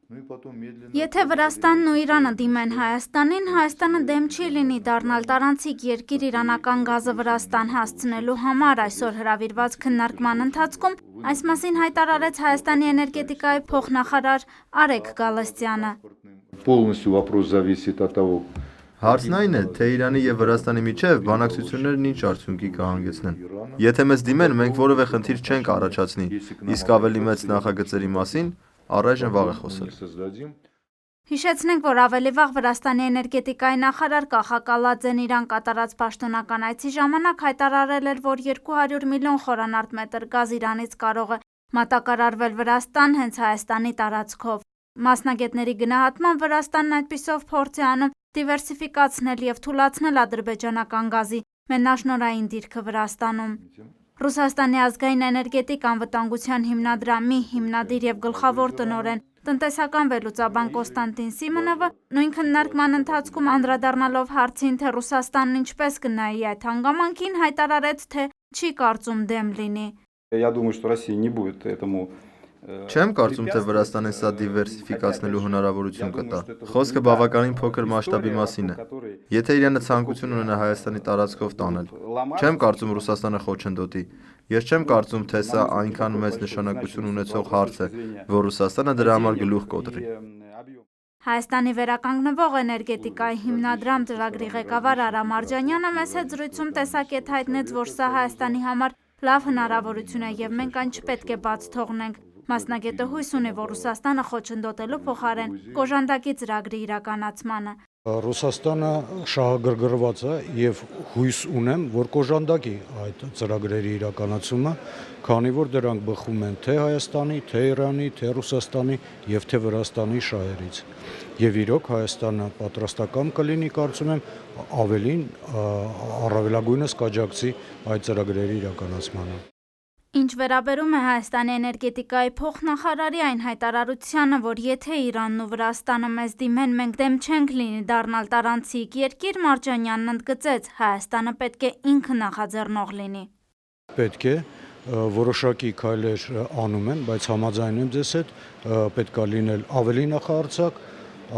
Եթե Վրաստանն ու Իրանը դիմեն Հայաստանին, Հայաստանը դեմ չի լինի դառնալ տարանցիկ երկիր իրանական գազը Վրաստան հասցնելու համար, այսօր հրավիրված քննարկման ընթացքում այս մասին հայտարարեց Հայաստանի էներգետիկայի փոխնախարար Արեգ Գալստյանը։ Հարցն այն է, թե Իրանի և Վրաստանի միջև բանակցություններն ինչ արդյունքի կհանգեցնեն։ Եթե մեզ դիմեն, մենք որևէ խնդիր չենք առաջացնի, իսկ ավելի մեծ նախագծերի մասին առայժմ վաղ է խոսել։ Հիշեցնենք, որ ավելի վաղ Վրաստանի էներգետիկայի նախարար Կախակալաձեն Իրան կատարած պաշտոնական այցի ժամանակ հայտարարել էր, որ 200 միլիոն խորանարդ մետր գազ Իրանից կարող է մատակարարվել Վրաստան հենց Հայաստանի տարածքով։ Մասնագետների գնահատմամբ Վրաստանն այդպիսով փորձ է անում դիվերսիֆիկացնել և թուլացնել ադրբեջանական գազի մենաշնորհային դիրքը Վրաստանում։ Ռուսաստանի ազգային էներգետիկ անվտանգության հիմնադրամի հիմնադիր և գլխավոր տնօրեն տնտեսական վերլուծաբան Կոստանտին Սիմոնովը նույն քննարկման ընթացքում անդրադառնալով հարցին, թե Ռուսաստանն ինչպես կնայի այդ հանգամանքին, հայտարարեց, թե չի կարծում դեմ լինի։ Չեմ կարծում, թե Վրաստանին սա դիվերսիֆիկացնելու հնարավորություն կտա։ Խոսքը բավականին փոքր մասշտաբի մասին է։ Եթե Իրանը ցանկություն ունենա Հայաստանի տարածքով տանել, չեմ կարծում Ռուսաստանը խոչընդոտի։ Ես չեմ կարծում, թե սա այնքան մեծ նշանակություն ունեցող հարց է, որ Ռուսաստանը դրա համար գլուխ կոտրի։ Հայաստանի վերականգնվող էներգետիկայի հիմնադրամ ծրագրի ղեկավար Արամ Արջանյանը մեզ հետ զրույցում տեսակետ հայտնեց, որ սա Հայաստանի համար լավ հնարավորություն է և մենք այն չպետք է բաց թողնենք։ Մասնագետը հույս ունի, որ Ռուսաստանը խոչընդոտելու փոխարեն կօժանդակի ծրագրի իրականացմանը։ Ռուսաստանը շահագրգռված է և հույս ունեմ, որ կօժանդակի այդ ծրագրերի իրականացումը, քանի որ դրանք բխում են թե Հայաստանի, թե Իրանի, թե Ռուսաստանի և թե Վրաստանի շահերից։ Եվ իրոք Հայաստանը պատրաստական կլինի, կարծում եմ, ավելին առավելագույնս կաջակցի այդ ծրագրերի իրականացմանը։ Ինչ վերաբերում է Հայաստանի էներգետիկայի փոխնախարարի այն հայտարարությանը, որ եթե Իրանն ու Վրաստանը մեզ դիմեն, մենք դեմ չենք լինի դառնալ տարանցիկ երկիր, Արջանյանն ընդգծեց, Հայաստանը պետք է ինքը նախաձեռնող լինի։ Պետք է որոշակի քայլեր անում են, բայց համաձայն եմ ձեզ հետ, պետք է լինել ավելի նախահարձակ,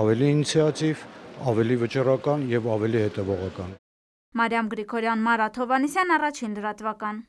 ավելի ինիցիատիվ, ավելի վճռական և ավելի հետևողական։ Մարիամ Գրիգորյան, Մարաթ Հովհաննիսյան, Առաջին լրատվական։